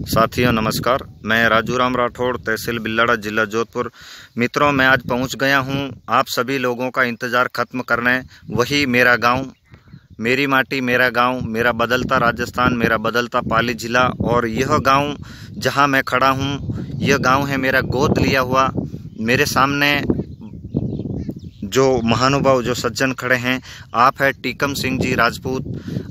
साथियों नमस्कार, मैं राजू राम राठौड़, तहसील बिल्लाड़ा, जिला जोधपुर। मित्रों, मैं आज पहुंच गया हूं आप सभी लोगों का इंतज़ार ख़त्म करने। वही मेरा गांव, मेरी माटी, मेरा गांव, मेरा बदलता राजस्थान, मेरा बदलता पाली ज़िला। और यह गांव जहां मैं खड़ा हूं, यह गांव है मेरा गोद लिया हुआ। मेरे सामने जो महानुभाव, जो सज्जन खड़े हैं, आप है टीकम सिंह जी राजपूत।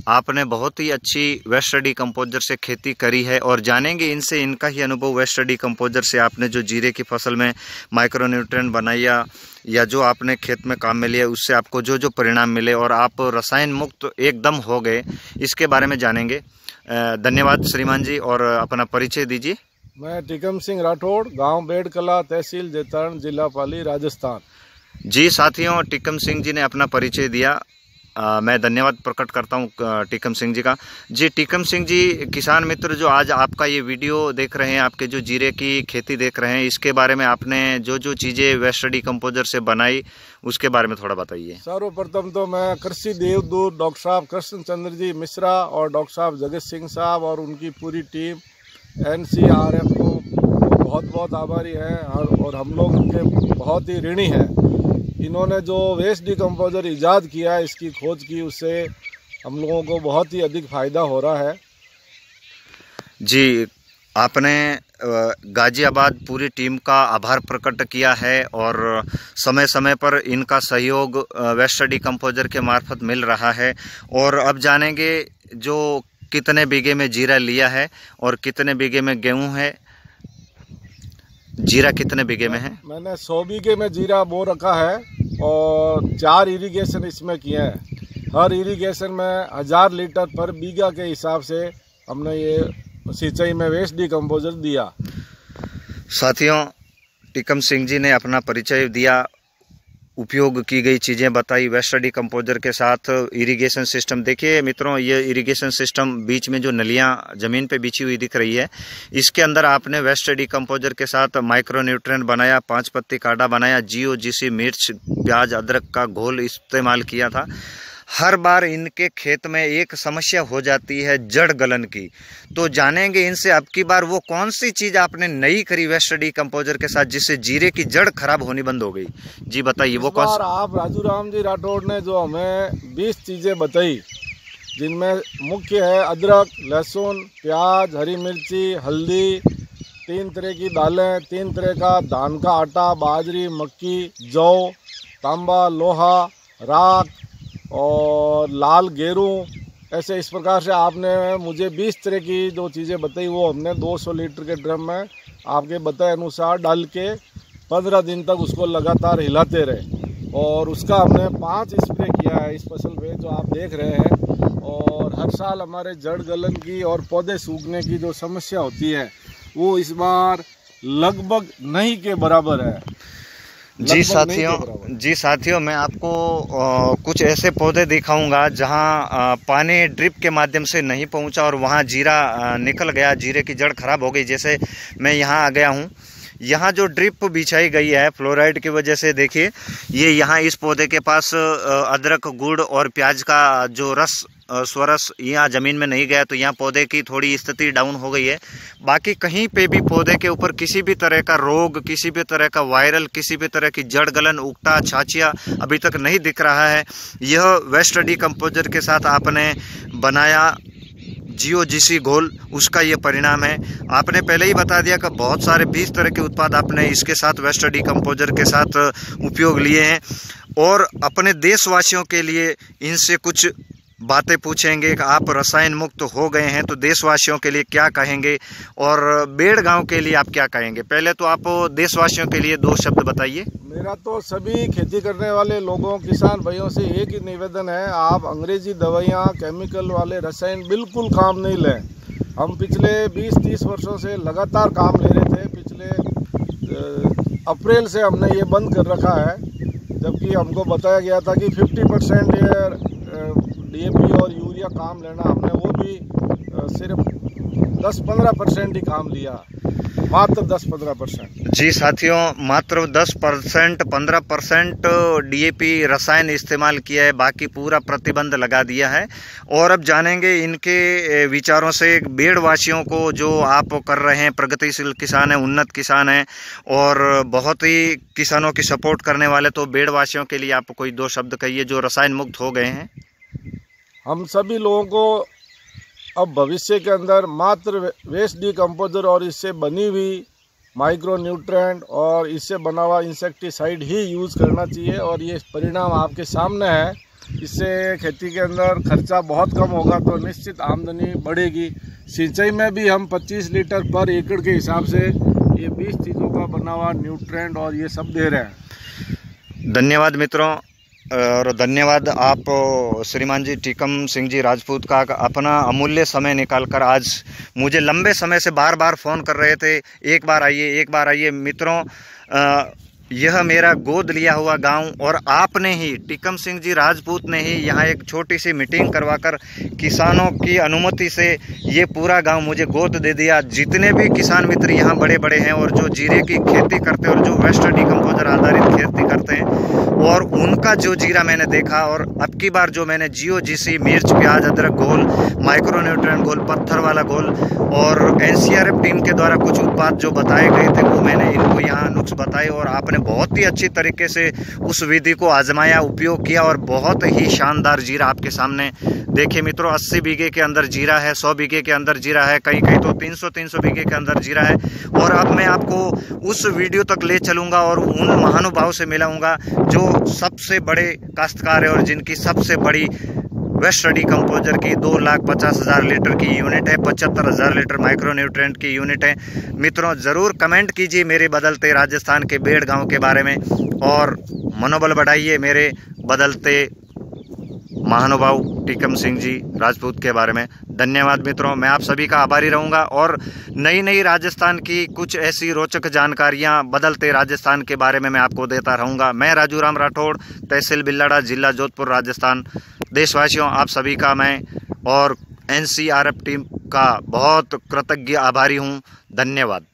आपने बहुत ही अच्छी वेस्ट स्टडी कंपोजर से खेती करी है और जानेंगे इनसे इनका ही अनुभव। वेस्ट स्टडी कंपोजर से आपने जो जीरे की फसल में माइक्रो न्यूट्रिएंट बनाया या जो आपने खेत में काम में लिया, उससे आपको जो जो परिणाम मिले और आप रसायन मुक्त एकदम हो गए, इसके बारे में जानेंगे। धन्यवाद श्रीमान जी, और अपना परिचय दीजिए। मैं टीकम सिंह राठौड़, गांव बेड़कला, तहसील जेतरण, जिला पाली, राजस्थान। जी साथियों, टीकम सिंह जी ने अपना परिचय दिया। मैं धन्यवाद प्रकट करता हूं टीकम सिंह जी का। जी टीकम सिंह जी, किसान मित्र जो आज आपका ये वीडियो देख रहे हैं, आपके जो जीरे की खेती देख रहे हैं, इसके बारे में आपने जो जो चीज़ें वेस्ट स्टडी कंपोजर से बनाई, उसके बारे में थोड़ा बताइए। सर्वप्रथम तो मैं कृषि देवदूत डॉक्टर साहब कृष्ण चंद्र जी मिश्रा और डॉक्टर साहब जगत सिंह साहब और उनकी पूरी टीम NCRF को बहुत बहुत आभारी हैं और हम लोग उनके बहुत ही ऋणी हैं। इन्होंने जो वेस्ट डिकम्पोजर ईजाद किया है, इसकी खोज की, उससे हम लोगों को बहुत ही अधिक फ़ायदा हो रहा है। जी, आपने गाज़ियाबाद पूरी टीम का आभार प्रकट किया है और समय समय पर इनका सहयोग वेस्ट स्टडी कंपोजर के मार्फत मिल रहा है। और अब जानेंगे जो कितने बीघे में जीरा लिया है और कितने बीघे में गेहूं है। जीरा कितने बीघे में है? मैंने 100 बीघे में जीरा बो रखा है और 4 इरिगेशन इसमें किए हैं। हर इरिगेशन में 1000 लीटर पर बीघा के हिसाब से हमने ये सिंचाई में वेस्ट डिकम्पोजर दिया। साथियों, टीकम सिंह जी ने अपना परिचय दिया, उपयोग की गई चीज़ें बताई वेस्ट स्टडी कंपोजर के साथ। इरिगेशन सिस्टम देखिए मित्रों, ये इरिगेशन सिस्टम बीच में जो नलियां ज़मीन पे बिछी हुई दिख रही है, इसके अंदर आपने वेस्ट स्टडी कंपोजर के साथ माइक्रो न्यूट्रिएंट बनाया, 5 पत्ती काढ़ा बनाया, GOGC, मिर्च, प्याज, अदरक का घोल इस्तेमाल किया था। हर बार इनके खेत में एक समस्या हो जाती है जड़ गलन की, तो जानेंगे इनसे अब की बार वो कौन सी चीज़ आपने नई करी वेस्ट स्टडी कंपोजर के साथ, जिससे जीरे की जड़ खराब होनी बंद हो गई। जी बताइए वो कौन सी। आप राजू राम जी राठौड़ ने जो हमें 20 चीज़ें बताई, जिनमें मुख्य है अदरक, लहसुन, प्याज, हरी मिर्ची, हल्दी, 3 तरह की दालें, 3 तरह का धान का आटा, बाजरी, मक्की, जौ, तांबा, लोहा, राख और लाल गेरू, ऐसे इस प्रकार से आपने मुझे 20 तरह की जो चीज़ें बताई, वो हमने 200 लीटर के ड्रम में आपके बताए अनुसार डाल के 15 दिन तक उसको लगातार हिलाते रहे। और उसका हमने 5 स्प्रे किया है इस फसल पे जो आप देख रहे हैं। और हर साल हमारे जड़ गलन की और पौधे सूखने की जो समस्या होती है, वो इस बार लगभग नहीं के बराबर है। जी साथियों, मैं आपको कुछ ऐसे पौधे दिखाऊंगा जहां पानी ड्रिप के माध्यम से नहीं पहुंचा और वहां जीरा निकल गया, जीरे की जड़ खराब हो गई। जैसे मैं यहां आ गया हूं, यहाँ जो ड्रिप बिछाई गई है फ्लोराइड की वजह से, देखिए ये यहाँ इस पौधे के पास अदरक, गुड़ और प्याज का जो रस स्वरस यहाँ ज़मीन में नहीं गया, तो यहाँ पौधे की थोड़ी स्थिति डाउन हो गई है। बाकी कहीं पे भी पौधे के ऊपर किसी भी तरह का रोग, किसी भी तरह का वायरल, किसी भी तरह की जड़ गलन, उगटा, छाछिया अभी तक नहीं दिख रहा है। यह वेस्ट स्टडी कंपोजर के साथ आपने बनाया GOGC घोल, उसका ये परिणाम है। आपने पहले ही बता दिया कि बहुत सारे 20 तरह के उत्पाद आपने इसके साथ वेस्ट स्टडी कंपोजर के साथ उपयोग लिए हैं। और अपने देशवासियों के लिए इनसे कुछ बातें पूछेंगे कि आप रसायन मुक्त हो गए हैं, तो देशवासियों के लिए क्या कहेंगे और बेड़ गांव के लिए आप क्या कहेंगे। पहले तो आप देशवासियों के लिए 2 शब्द बताइए। मेरा तो सभी खेती करने वाले लोगों, किसान भाइयों से एक ही निवेदन है, आप अंग्रेजी दवाइयाँ, केमिकल वाले रसायन बिल्कुल काम नहीं लें। हम पिछले 20-30 वर्षों से लगातार काम ले रहे थे। पिछले अप्रैल से हमने ये बंद कर रखा है, जबकि हमको बताया गया था कि 50% DAP और यूरिया काम लेना, हमने वो भी सिर्फ 10-15% ही काम लिया। मात्र 10-15%। जी साथियों, मात्र 10% 15% डीएपी रसायन इस्तेमाल किया है, बाकी पूरा प्रतिबंध लगा दिया है। और अब जानेंगे इनके विचारों से बेड़वासियों को, जो आप कर रहे हैं, प्रगतिशील किसान हैं, उन्नत किसान हैं और बहुत ही किसानों की सपोर्ट करने वाले, तो बेड़वासियों के लिए आप कोई 2 शब्द कहिए जो रसायन मुक्त हो गए हैं। हम सभी लोगों को अब भविष्य के अंदर मात्र वेस्ट डिकम्पोजर और इससे बनी हुई माइक्रो न्यूट्रेंट और इससे बना हुआ इंसेक्टिसाइड ही यूज़ करना चाहिए। और ये परिणाम आपके सामने है। इससे खेती के अंदर खर्चा बहुत कम होगा, तो निश्चित आमदनी बढ़ेगी। सिंचाई में भी हम 25 लीटर पर एकड़ के हिसाब से ये 20 चीज़ों का बना हुआ न्यूट्रेंट और ये सब दे रहे हैं। धन्यवाद मित्रों, और धन्यवाद आप श्रीमान जी टीकम सिंह जी राजपूत का अपना अमूल्य समय निकालकर आज मुझे लंबे समय से बार बार फ़ोन कर रहे थे, एक बार आइए। मित्रों, यह मेरा गोद लिया हुआ गांव, और आपने ही, टीकम सिंह जी राजपूत ने ही यहाँ एक छोटी सी मीटिंग करवाकर किसानों की अनुमति से ये पूरा गांव मुझे गोद दे दिया। जितने भी किसान मित्र यहाँ बड़े बड़े हैं और जो जीरे की खेती करते हैं और जो वेस्ट डिकम्पोजर आधारित खेती करते हैं, और उनका जो जीरा मैंने देखा, और अब की बार जो मैंने GOGC मिर्च, प्याज, अदरक घोल, माइक्रो न्यूट्रिएंट घोल, पत्थर वाला घोल और NCRF टीम के द्वारा कुछ उत्पाद जो बताए गए थे, वो मैंने इनको यहाँ नुक्स बताए, और आपने बहुत ही अच्छी तरीके से उस विधि को आजमाया, उपयोग किया, और बहुत ही शानदार जीरा आपके सामने। देखिए मित्रों, 80 बीघे के अंदर जीरा है, 100 बीघे के अंदर जीरा है, कहीं कहीं तो 300 बीघे के अंदर जीरा है। और अब मैं आपको उस वीडियो तक ले चलूँगा और उन महानुभाव से मिलाऊंगा जो सबसे बड़े काश्तकार है और जिनकी सबसे बड़ी वेस्ट डिकम्पोजर की 2,50,000 लीटर की यूनिट है, 75,000 लीटर माइक्रो न्यूट्रिएंट की यूनिट है। मित्रों, ज़रूर कमेंट कीजिए मेरे बदलते राजस्थान के बेड़ गांव के बारे में, और मनोबल बढ़ाइए मेरे बदलते महानुभाव टीकम सिंह जी राजपूत के बारे में। धन्यवाद मित्रों, मैं आप सभी का आभारी रहूँगा, और नई राजस्थान की कुछ ऐसी रोचक जानकारियाँ बदलते राजस्थान के बारे में मैं आपको देता रहूँगा। मैं राजू राम राठौड़, तहसील बिल्लाड़ा, जिला जोधपुर, राजस्थान। देशवासियों, आप सभी का मैं और NCRF टीम का बहुत कृतज्ञ आभारी हूँ। धन्यवाद।